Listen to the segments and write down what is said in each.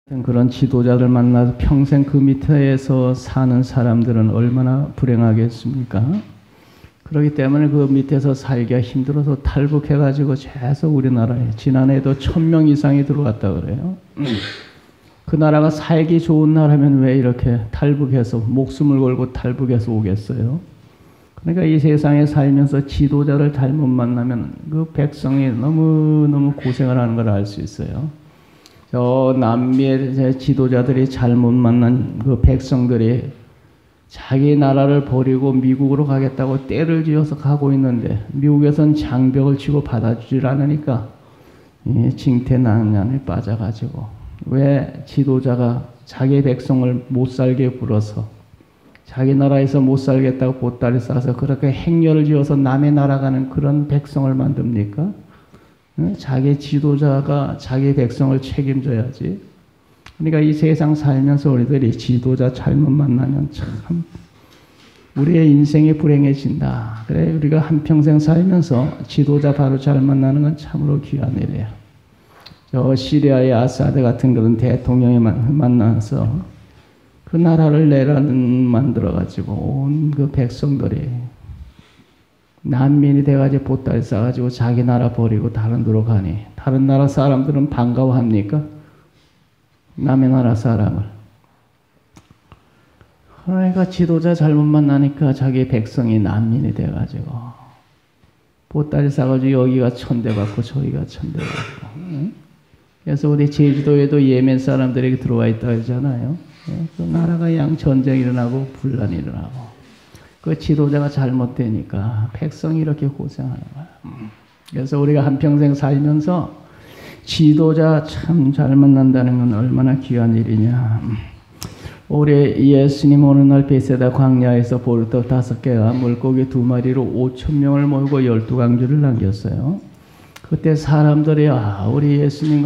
그런 지도자를 만나서 평생 그 밑에서 사는 사람들은 얼마나 불행하겠습니까? 그렇기 때문에 그 밑에서 살기가 힘들어서 탈북해가지고 계속 우리나라에 지난해에도 1000명 이상이 들어왔다 그래요. 그 나라가 살기 좋은 나라면 왜 이렇게 탈북해서 목숨을 걸고 탈북해서 오겠어요? 그러니까 이 세상에 살면서 지도자를 잘못 만나면 그 백성이 너무너무 고생을 하는 걸 알 수 있어요. 저 남미의 지도자들이 잘못 만난 그 백성들이 자기 나라를 버리고 미국으로 가겠다고 떼를 지어서 가고 있는데 미국에선 장벽을 치고 받아주질 않으니까 징태낭란에 빠져가지고 왜 지도자가 자기 백성을 못 살게 굴어서 자기 나라에서 못 살겠다고 보따리 싸서 그렇게 행렬을 지어서 남의 나라 가는 그런 백성을 만듭니까? 자기 지도자가 자기 백성을 책임져야지. 그러니까 이 세상 살면서 우리들이 지도자 잘못 만나면 참 우리의 인생이 불행해진다. 그래 우리가 한평생 살면서 지도자 바로 잘 만나는 건 참으로 귀한 일이에요. 저 시리아의 아사드 같은 그런 대통령이 만나서 그 나라를 만들어가지고 온 그 백성들이 난민이 돼가지고 보따리 싸가지고 자기 나라 버리고 다른 데로 가니 다른 나라 사람들은 반가워합니까? 남의 나라 사람을. 그러니까 지도자 잘못 만나니까 자기 백성이 난민이 돼가지고 보따리 싸가지고 여기가 천대받고 저기가 천대받고. 그래서 우리 제주도에도 예멘 사람들이 들어와 있다고 하잖아요. 그 나라가 양 전쟁이 일어나고 분란이 일어나고 그 지도자가 잘못되니까 백성이 이렇게 고생하는 거야. 그래서 우리가 한평생 살면서 지도자 참 잘 만난다는 건 얼마나 귀한 일이냐. 올해 예수님 어느 날 베세다 광야에서 보리떡 5개와 물고기 2마리로 5,000명을 모으고 12강주를 남겼어요. 그때 사람들이 우리 예수님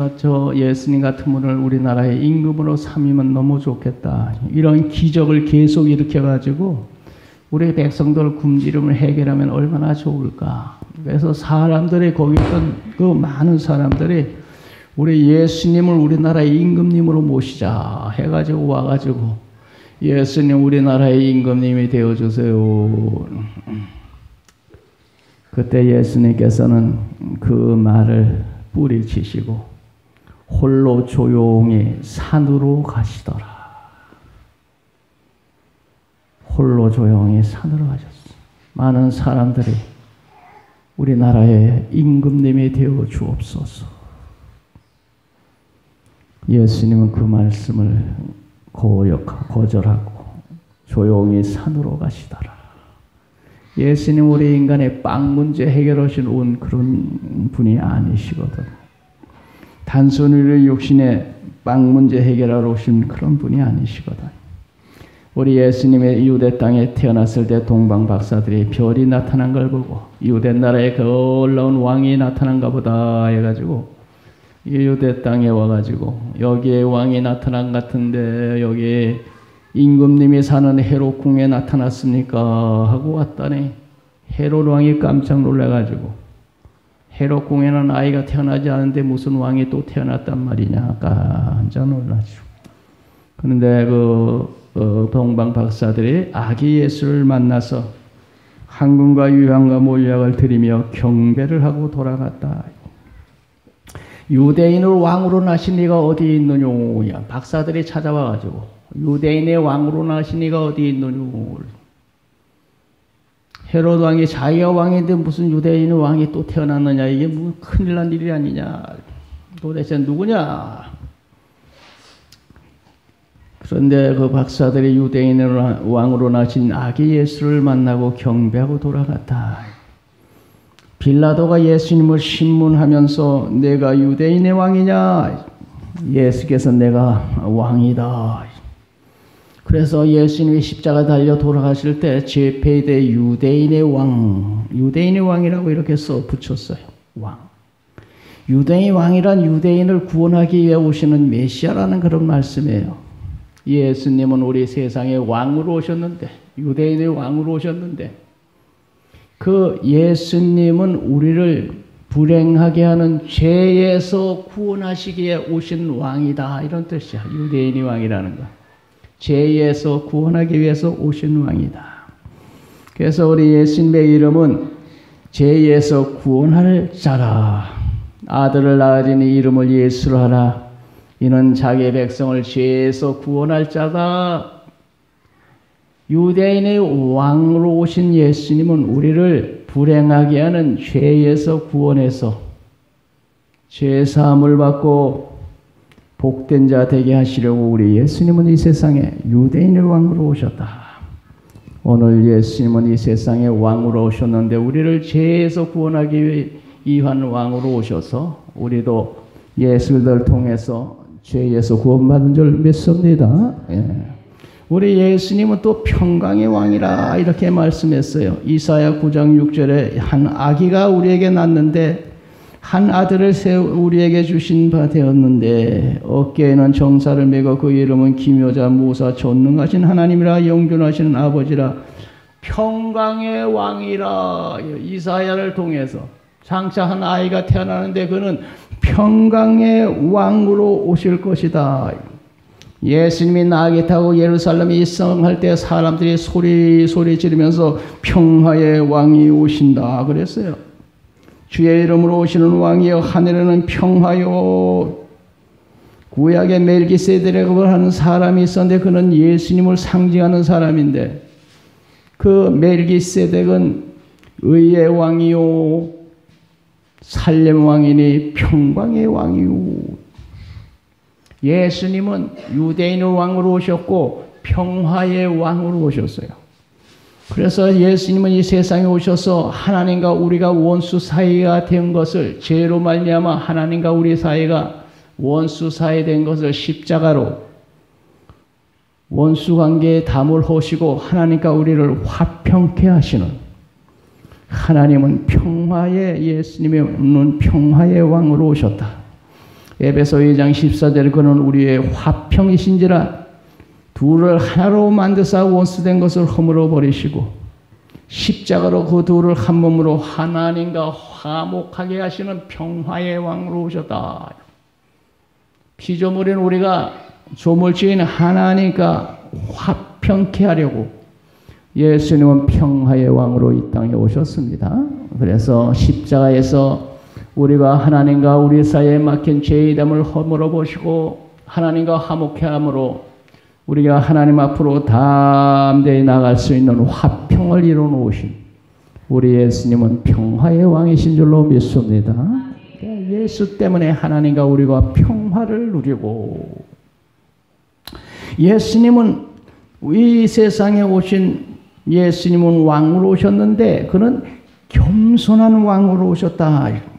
같은 분을 우리나라의 임금으로 삼으면 너무 좋겠다. 이런 기적을 계속 일으켜가지고 우리 백성들 굶주림을 해결하면 얼마나 좋을까. 그래서 사람들이 거기 있던 그 많은 사람들이 우리 예수님을 우리나라의 임금님으로 모시자 해가지고 와가지고 예수님 우리나라의 임금님이 되어주세요. 그때 예수님께서는 그 말을 뿌리치시고 홀로 조용히 산으로 가시더라. 홀로 조용히 산으로 가셨어. 많은 사람들이 우리나라의 임금님이 되어 주옵소서. 예수님은 그 말씀을 거절하고 조용히 산으로 가시더라. 예수님 우리 인간의 빵 문제 해결하신 온 그런 분이 아니시거든. 단순히 우리 육신의 빵 문제 해결하러 오신 그런 분이 아니시거든. 우리 예수님의 유대 땅에 태어났을 때 동방 박사들이 별이 나타난 걸 보고 유대 나라에 그 올라온 왕이 나타난가 보다 해가지고 유대 땅에 와가지고 여기에 왕이 나타난 같은데 여기에 임금님이 사는 헤롯 궁에 나타났습니까? 하고 왔더니 헤롯 왕이 깜짝 놀라가지고 헤롯 궁에는 아이가 태어나지 않은데 무슨 왕이 또 태어났단 말이냐 깜짝 놀라죠. 그런데 동방 박사들이 아기 예수를 만나서 황금과 유향과 몰약을 드리며 경배를 하고 돌아갔다. 유대인을 왕으로 나신 이가 어디 있느냐? 박사들이 찾아와가지고 유대인의 왕으로 나신 이가 어디 있느냐? 헤롯 왕이 자기가 왕인데 무슨 유대인의 왕이 또 태어났느냐? 이게 뭐 큰일 난 일이 아니냐? 도대체 누구냐? 그런데 그 박사들이 유대인의 왕으로 나신 아기 예수를 만나고 경배하고 돌아갔다. 빌라도가 예수님을 신문하면서 내가 유대인의 왕이냐? 예수께서 내가 왕이다. 그래서 예수님이 십자가 달려 돌아가실 때 제페이데 유대인의 왕이라고 이렇게 써 붙였어요. 왕. 유대인의 왕이란 유대인을 구원하기 위해 오시는 메시아라는 그런 말씀이에요. 예수님은 우리 세상의 왕으로 오셨는데 유대인의 왕으로 오셨는데 그 예수님은 우리를 불행하게 하는 죄에서 구원하시기에 오신 왕이다. 이런 뜻이야. 유대인이 왕이라는 거. 죄에서 구원하기 위해서 오신 왕이다. 그래서 우리 예수님의 이름은 죄에서 구원할 자라. 아들을 낳으리니 이름을 예수로 하라. 이는 자기의 백성을 죄에서 구원할 자다. 유대인의 왕으로 오신 예수님은 우리를 불행하게 하는 죄에서 구원해서 죄 사함을 받고 복된 자 되게 하시려고 우리 예수님은 이 세상에 유대인의 왕으로 오셨다. 오늘 예수님은 이 세상에 왕으로 오셨는데 우리를 죄에서 구원하기 위한 왕으로 오셔서 우리도 예수를 통해서 죄에서 구원받은 줄 믿습니다. 예. 우리 예수님은 또 평강의 왕이라 이렇게 말씀했어요. 이사야 9장 6절에 한 아기가 우리에게 낳는데 한 아들을 우리에게 주신 바 되었는데 어깨에는 정사를 메고 그 이름은 기묘자 무사 전능하신 하나님이라 영존하시는 아버지라 평강의 왕이라. 이사야를 통해서 장차 한 아이가 태어나는데 그는 평강의 왕으로 오실 것이다. 예수님이 나귀 타고 예루살렘에 입성할 때 사람들이 소리 지르면서 평화의 왕이 오신다 그랬어요. 주의 이름으로 오시는 왕이여 하늘에는 평화요. 구약의 멜기세덱을 하는 사람이 있었는데 그는 예수님을 상징하는 사람인데 그 멜기세덱은 의의 왕이요 살렘 왕이니 평강의 왕이요. 예수님은 유대인의 왕으로 오셨고 평화의 왕으로 오셨어요. 그래서 예수님은 이 세상에 오셔서 하나님과 우리가 원수 사이가 된 것을 죄로 말미암아 하나님과 우리 사이가 원수 사이 된 것을 십자가로 원수 관계에 담을 하시고 하나님과 우리를 화평케 하시는 하나님은 평화의 예수님이 없는 평화의 왕으로 오셨다. 에베소 2장 14절에 그는 우리의 화평이신지라 둘을 하나로 만드사 원수된 것을 허물어 버리시고 십자가로 그 둘을 한 몸으로 하나님과 화목하게 하시는 평화의 왕으로 오셨다. 피조물인 우리가 조물주인 하나님과 화평케 하려고 예수님은 평화의 왕으로 이 땅에 오셨습니다. 그래서 십자가에서 우리가 하나님과 우리 사이에 막힌 죄의 담을 허물어 보시고 하나님과 화목케 함으로 우리가 하나님 앞으로 담대히 나갈 수 있는 화평을 이루어 놓으신 우리 예수님은 평화의 왕이신 줄로 믿습니다. 예수 때문에 하나님과 우리가 평화를 누리고 예수님은 이 세상에 오신 예수님은 왕으로 오셨는데 그는 겸손한 왕으로 오셨다.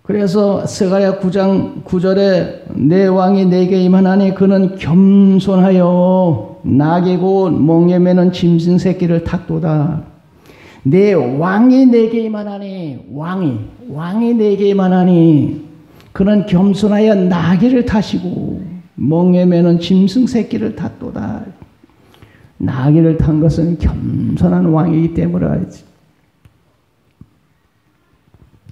그래서 스가랴 9장 9절에 내 왕이 내게 임하나니 그는 겸손하여 나귀 곧 멍에 매는 짐승 새끼를 탔도다. 내 왕이 내게 임하나니 왕이 내게 임하나니 그는 겸손하여 나귀를 타시고 멍에 매는 짐승 새끼를 탔도다. 나귀를 탄 것은 겸손한 왕이기 때문이지.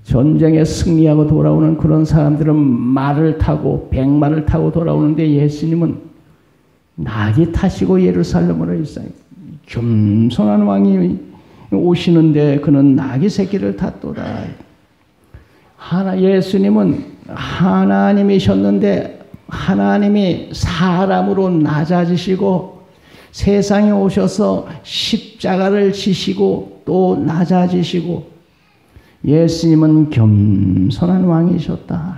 전쟁에 승리하고 돌아오는 그런 사람들은 말을 타고 백마를 타고 돌아오는데 예수님은 나귀 타시고 예루살렘으로 일상 겸손한 왕이 오시는데 그는 나귀 새끼를 탔도다. 예수님은 하나님이셨는데 하나님이 사람으로 낮아지시고 세상에 오셔서 십자가를 지시고 또 낮아지시고 예수님은 겸손한 왕이셨다.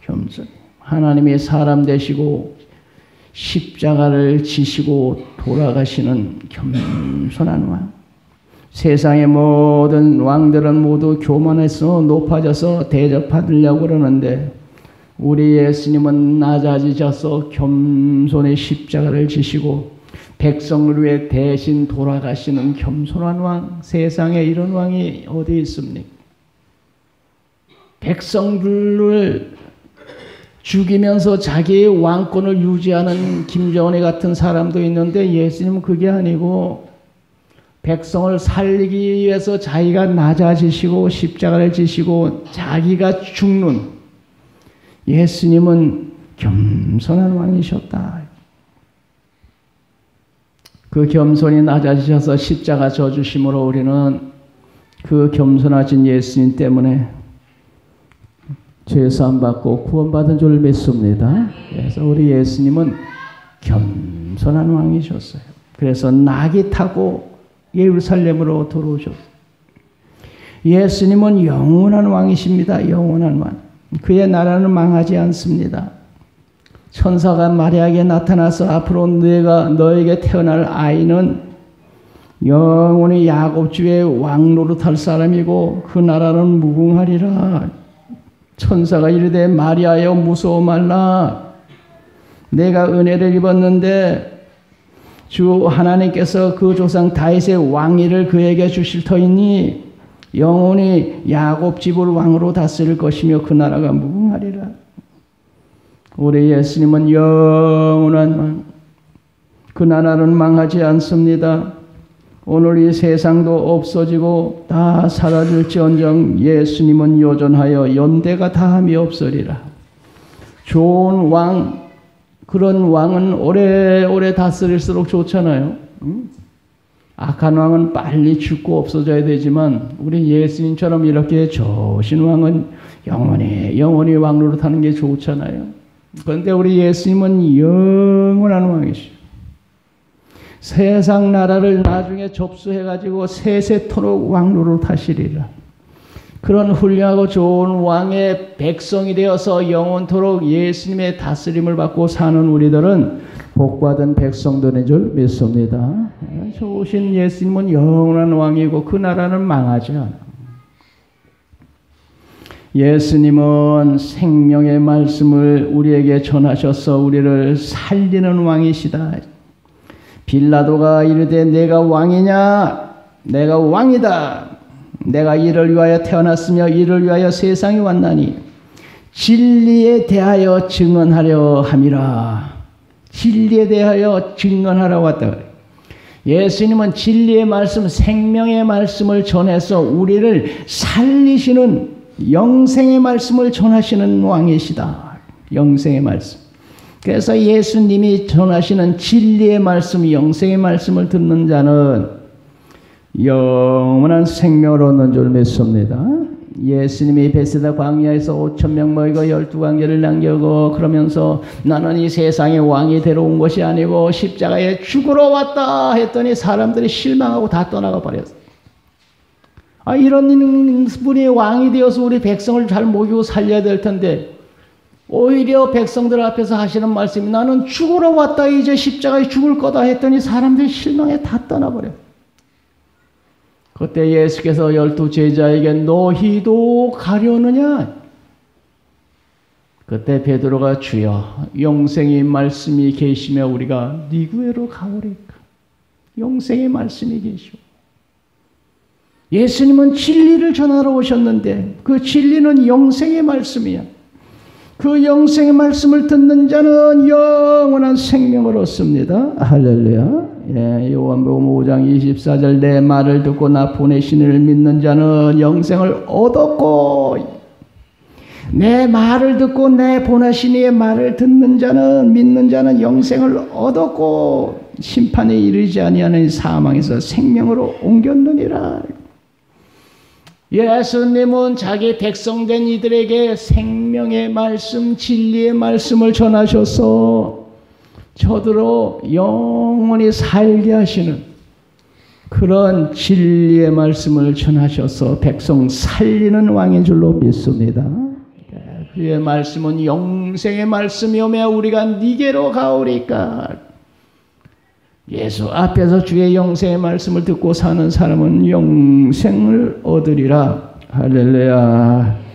겸손. 하나님이 사람 되시고 십자가를 지시고 돌아가시는 겸손한 왕. 세상의 모든 왕들은 모두 교만해서 높아져서 대접받으려고 그러는데 우리 예수님은 낮아지셔서 겸손히 십자가를 지시고 백성을 위해 대신 돌아가시는 겸손한 왕. 세상에 이런 왕이 어디 있습니까? 백성들을 죽이면서 자기의 왕권을 유지하는 김정은이 같은 사람도 있는데 예수님은 그게 아니고 백성을 살리기 위해서 자기가 낮아지시고 십자가를 지시고 자기가 죽는 예수님은 겸손한 왕이셨다. 그 겸손히 낮아지셔서 십자가 져주심으로 우리는 그 겸손하신 예수님 때문에 죄사함 받고 구원받은 줄 믿습니다. 그래서 우리 예수님은 겸손한 왕이셨어요. 그래서 낙이 타고 예루살렘으로 들어오셨어요. 예수님은 영원한 왕이십니다. 영원한 왕. 그의 나라는 망하지 않습니다. 천사가 마리아에게 나타나서 앞으로 내가 너에게 태어날 아이는 영원히 야곱 집의 왕 노릇할 사람이고 그 나라는 무궁하리라. 천사가 이르되 마리아여 무서워 말라. 내가 은혜를 입었는데 주 하나님께서 그 조상 다윗의 왕위를 그에게 주실 터이니 영원히 야곱 집을 왕으로 다스릴 것이며 그 나라가 무궁하리라. 우리 예수님은 영원한 왕. 그 나라는 망하지 않습니다. 오늘 이 세상도 없어지고 다 사라질지언정 예수님은 여전하여 연대가 다함이 없으리라. 좋은 왕, 그런 왕은 오래오래 다스릴수록 좋잖아요. 악한 왕은 빨리 죽고 없어져야 되지만 우리 예수님처럼 이렇게 좋으신 왕은 영원히 왕으로 타는 게 좋잖아요. 그런데 우리 예수님은 영원한 왕이시죠. 세상 나라를 나중에 접수해가지고 세세토록 왕로로 타시리라. 그런 훌륭하고 좋은 왕의 백성이 되어서 영원토록 예수님의 다스림을 받고 사는 우리들은 복받은 백성들인 줄 믿습니다. 좋으신 예수님은 영원한 왕이고 그 나라는 망하지 않아. 예수님은 생명의 말씀을 우리에게 전하셔서 우리를 살리는 왕이시다. 빌라도가 이르되 내가 왕이냐? 내가 왕이다. 내가 이를 위하여 태어났으며 이를 위하여 세상에 왔나니 진리에 대하여 증언하려 함이라. 진리에 대하여 증언하러 왔다. 예수님은 진리의 말씀, 생명의 말씀을 전해서 우리를 살리시는 영생의 말씀을 전하시는 왕이시다. 영생의 말씀. 그래서 예수님이 전하시는 진리의 말씀, 영생의 말씀을 듣는 자는 영원한 생명을 얻는 줄 믿습니다. 예수님이 베세다 광야에서 5,000명 모이고 12관계를 남기고 그러면서 나는 이 세상의 왕이 되러 온 것이 아니고 십자가에 죽으러 왔다 했더니 사람들이 실망하고 다 떠나가 버렸어요. 이런 분이 왕이 되어서 우리 백성을 잘 먹이고 살려야 될 텐데 오히려 백성들 앞에서 하시는 말씀이 나는 죽으러 왔다 이제 십자가에 죽을 거다 했더니 사람들이 실망해 다 떠나버려요. 그때 예수께서 12 제자에게 너희도 가려느냐? 그때 베드로가 주여 영생의 말씀이 계시며 우리가 네 구애로 가오리까. 영생의 말씀이 계시오. 예수님은 진리를 전하러 오셨는데 그 진리는 영생의 말씀이야. 그 영생의 말씀을 듣는 자는 영원한 생명을 얻습니다. 할렐루야. 예, 요한복음 5장 24절 내 말을 듣고 나 보내신 이를 믿는 자는 영생을 얻었고 내 말을 듣고 내 보내신 이의 말을 듣는 자는 믿는 자는 영생을 얻었고 심판에 이르지 아니하는 사망에서 생명으로 옮겼느니라. 예수님은 자기 백성된 이들에게 생명의 말씀, 진리의 말씀을 전하셔서 저들로 영원히 살게 하시는 그런 진리의 말씀을 전하셔서 백성 살리는 왕인 줄로 믿습니다. 그의 말씀은 영생의 말씀이오며 우리가 니게로 가오리까. 예수 앞에서 주의 영생의 말씀을 듣고 사는 사람은 영생을 얻으리라. 할렐루야.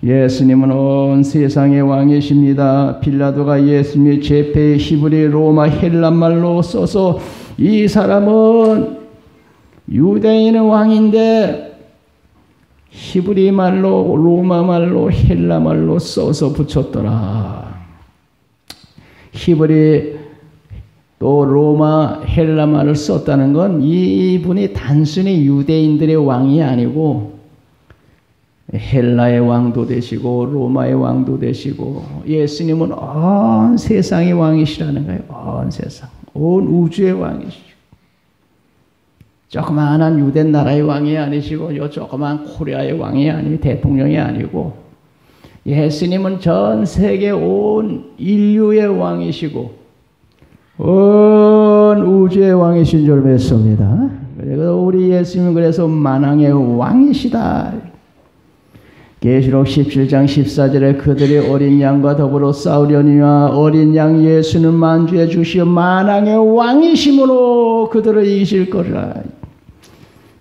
예수님은 온 세상의 왕이십니다. 빌라도가 예수님의 제패의 히브리 로마 헬란말로 써서 이 사람은 유대인의 왕인데 히브리 말로 로마 말로 헬라 말로 써서 붙였더라. 히브리 또 로마 헬라 말을 썼다는 건 이분이 단순히 유대인들의 왕이 아니고 헬라의 왕도 되시고 로마의 왕도 되시고 예수님은 온 세상의 왕이시라는 거예요. 온 세상, 온 우주의 왕이시죠. 조그마한 유대 나라의 왕이 아니시고 요 조그마한 코리아의 왕이 아니고 대통령이 아니고 예수님은 전 세계 온 인류의 왕이시고 온 우주의 왕이신 줄 믿습니다. 그래서 우리 예수님은 그래서 만왕의 왕이시다. 계시록 17장 14절에 그들이 어린 양과 더불어 싸우려니와 어린 양 예수는 만주해 주시어 만왕의 왕이심으로 그들을 이기실 거라.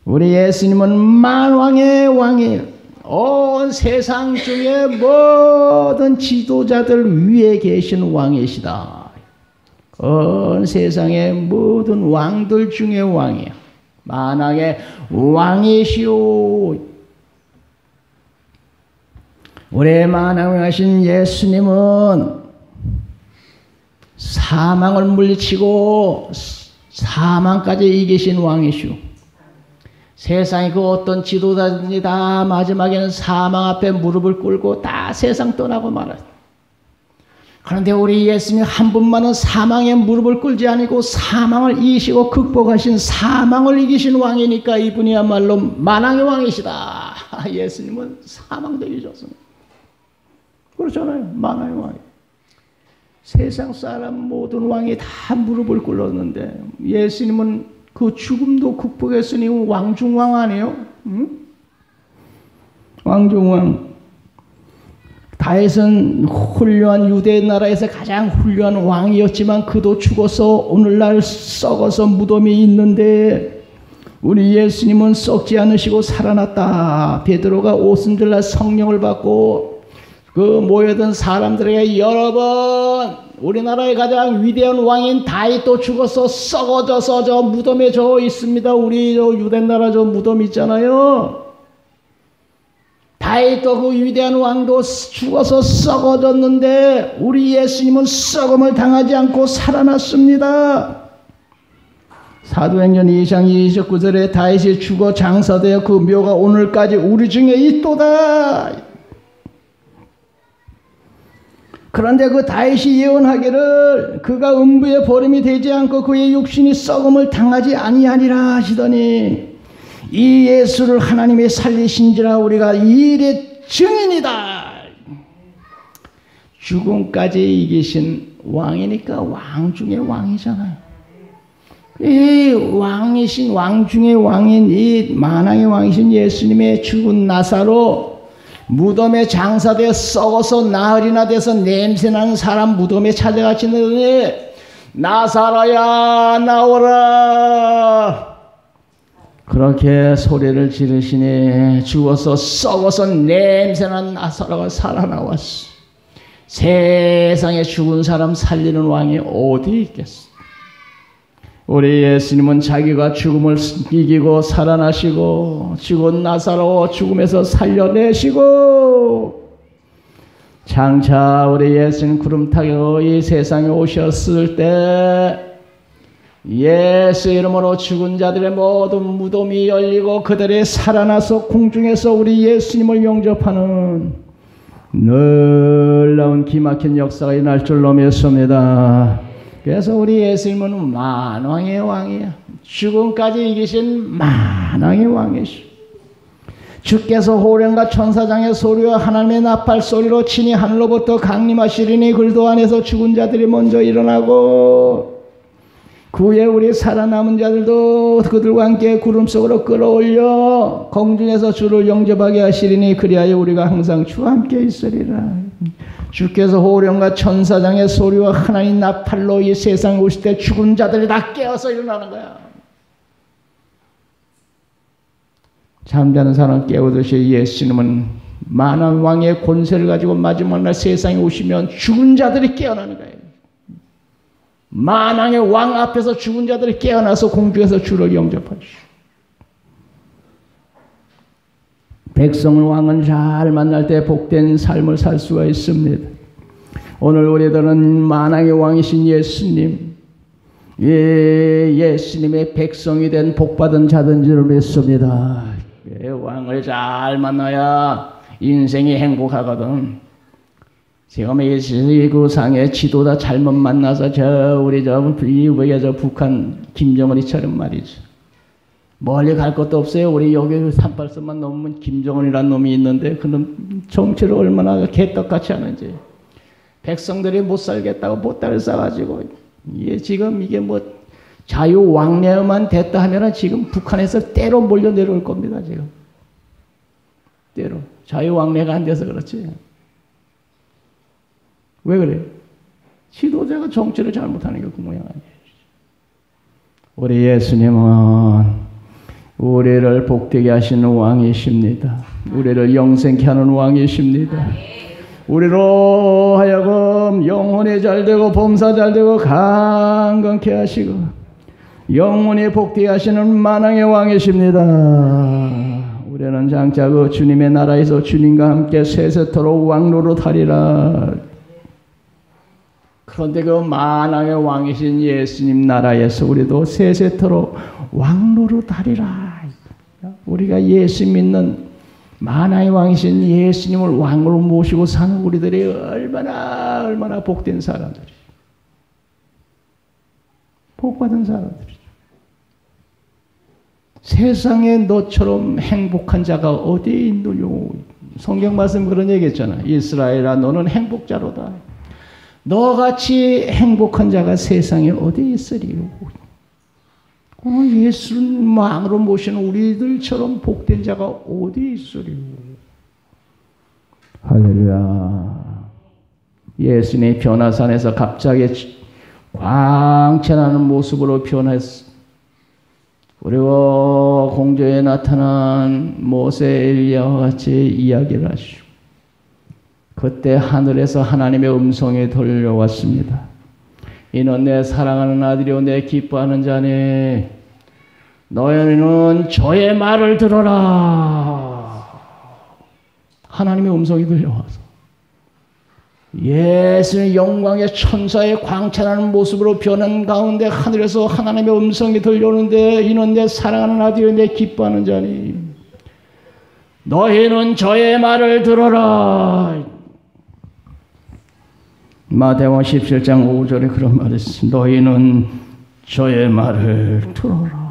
우리 예수님은 만왕의 왕이에요. 온 세상 중에 모든 지도자들 위에 계신 왕이시다. 온 세상의 모든 왕들 중에 왕이야. 만왕의 왕이시오. 우리 만왕하신 예수님은 사망을 물리치고 사망까지 이기신 왕이시오. 세상의 그 어떤 지도자들이 다 마지막에는 사망 앞에 무릎을 꿇고 다 세상 떠나고 말아요. 그런데 우리 예수님 한 분만은 사망에 무릎을 꿇지 않고 사망을 이기시고 극복하신 사망을 이기신 왕이니까 이분이야말로 만왕의 왕이시다. 예수님은 사망도 이기셨습니다. 그렇잖아요. 만왕의 왕이. 세상 사람 모든 왕이 다 무릎을 꿇었는데 예수님은 그 죽음도 극복했으니 왕중왕 아니에요? 응? 왕중왕. 다윗은 훌륭한 유대 나라에서 가장 훌륭한 왕이었지만 그도 죽어서 오늘날 썩어서 무덤이 있는데 우리 예수님은 썩지 않으시고 살아났다. 베드로가 오순절날 성령을 받고 그 모여든 사람들에게 여러 번 우리나라의 가장 위대한 왕인 다윗도 죽어서 썩어져서 저 무덤에 저 있습니다. 우리 저 유대 나라 저 무덤 있잖아요. 다윗도 그 위대한 왕도 죽어서 썩어졌는데 우리 예수님은 썩음을 당하지 않고 살아났습니다. 사도행전 2장 29절에 다윗이 죽어 장사되어 그 묘가 오늘까지 우리 중에 있도다. 그런데 그 다윗이 예언하기를 그가 음부에 버림이 되지 않고 그의 육신이 썩음을 당하지 아니하리라 하시더니 이 예수를 하나님이 살리신지라 우리가 이 일의 증인이다. 죽음까지 이기신 왕이니까 왕 중의 왕이잖아요. 이 왕이신 왕 중의 왕인 이 만왕의 왕이신 예수님의 죽은 나사로 무덤에 장사되어 썩어서 나흘이나 돼서 냄새나는 사람 무덤에 찾아가시더니 나사로야 나오라. 그렇게 소리를 지르시니 죽어서 썩어서 냄새난 나사로가 살아나왔어. 세상에 죽은 사람 살리는 왕이 어디 있겠어. 우리 예수님은 자기가 죽음을 이기고 살아나시고 죽은 나사로 죽음에서 살려내시고 장차 우리 예수님 구름 타고 이 세상에 오셨을 때 예수 이름으로 죽은 자들의 모든 무덤이 열리고 그들이 살아나서 공중에서 우리 예수님을 영접하는 놀라운 기막힌 역사가 일어날 줄로 믿습니다. 그래서 우리 예수님은 만왕의 왕이야. 죽음까지 이기신 만왕의 왕이시오. 주께서 호령과 천사장의 소리와 하나님의 나팔 소리로 친히 하늘로부터 강림하시리니 그리스도 안에서 죽은 자들이 먼저 일어나고 그 후에 우리 살아남은 자들도 그들과 함께 구름 속으로 끌어올려 공중에서 주를 영접하게 하시리니 그리하여 우리가 항상 주와 함께 있으리라. 주께서 호령과 천사장의 소리와 하나님 나팔로 이 세상에 오실 때 죽은 자들이 다 깨어서 일어나는 거야. 잠자는 사람 깨우듯이 예수님은 만왕 왕의 권세를 가지고 마지막 날 세상에 오시면 죽은 자들이 깨어나는 거예요. 만왕의 왕 앞에서 죽은 자들이 깨어나서 공중에서 주를 영접하시오. 백성을 왕은 잘 만날 때 복된 삶을 살 수가 있습니다. 오늘 우리들은 만왕의 왕이신 예수님, 예수님의 백성이 된 복받은 자든 줄 믿습니다. 왕을 잘 만나야 인생이 행복하거든. 지금 이 지구상의 지도자 잘못 만나서 우리 북한 김정은이처럼 말이죠. 멀리 갈 것도 없어요. 우리 여기 38선만 넘으면 김정은이라는 놈이 있는데 그놈 정치를 얼마나 개떡같이 하는지. 백성들이 못 살겠다고 보따리 싸가지고 지금 이게 뭐 자유왕래만 됐다 하면은 지금 북한에서 때로 몰려 내려올 겁니다. 지금 때로 자유왕래가 안 돼서 그렇지. 왜 그래? 지도자가 정치를 잘못하는 게 그 모양 아니에요. 우리 예수님은 우리를 복되게 하시는 왕이십니다. 우리를 영생케 하는 왕이십니다. 우리로 하여금 영혼이 잘되고 범사 잘되고 강건케 하시고 영혼이 복되게 하시는 만왕의 왕이십니다. 우리는 장차 그 주님의 나라에서 주님과 함께 세세토록 왕노릇하리라. 그런데 그 만왕의 왕이신 예수님 나라에서 우리도 세세토록 왕노릇하리라. 우리가 예수 믿는 만왕의 왕이신 예수님을 왕으로 모시고 사는 우리들이 얼마나 복된 사람들이죠. 복받은 사람들이죠. 세상에 너처럼 행복한 자가 어디에 있느뇨. 성경 말씀 그런 얘기 했잖아. 이스라엘아 너는 행복자로다. 너같이 행복한 자가 세상에 어디에 있으리요. 예수를 왕으로 모시는 우리들처럼 복된 자가 어디 있으리요. 할렐루야. 예수님이 변화산에서 갑자기 광채나는 모습으로 변했어. 그리고 공중에 나타난 모세 엘리야와 같이 이야기를 하시고 그때 하늘에서 하나님의 음성이 들려왔습니다. 이는 내 사랑하는 아들이요 내 기뻐하는 자니 너희는 저의 말을 들어라. 하나님의 음성이 들려와서 예수의 영광의 천사의 광채나는 모습으로 변한 가운데 하늘에서 하나님의 음성이 들려오는데 이는 내 사랑하는 아들이요 내 기뻐하는 자니 너희는 저의 말을 들어라. 마태복음 17장 5절에 그런 말이 있습니다. 너희는 저의 말을 들어라.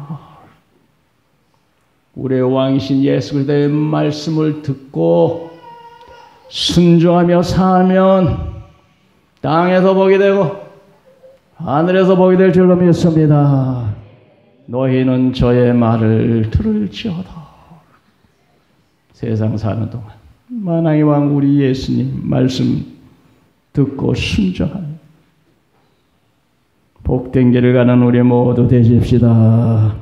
우리의 왕이신 예수 그리스도의 말씀을 듣고 순종하며 살면 땅에서 복이 되고 하늘에서 복이 될 줄로 믿습니다. 너희는 저의 말을 들을지어다. 세상 사는 동안 만왕의 왕 우리 예수님 말씀 듣고 순종하는 복된 길을 가는 우리 모두 되십시다.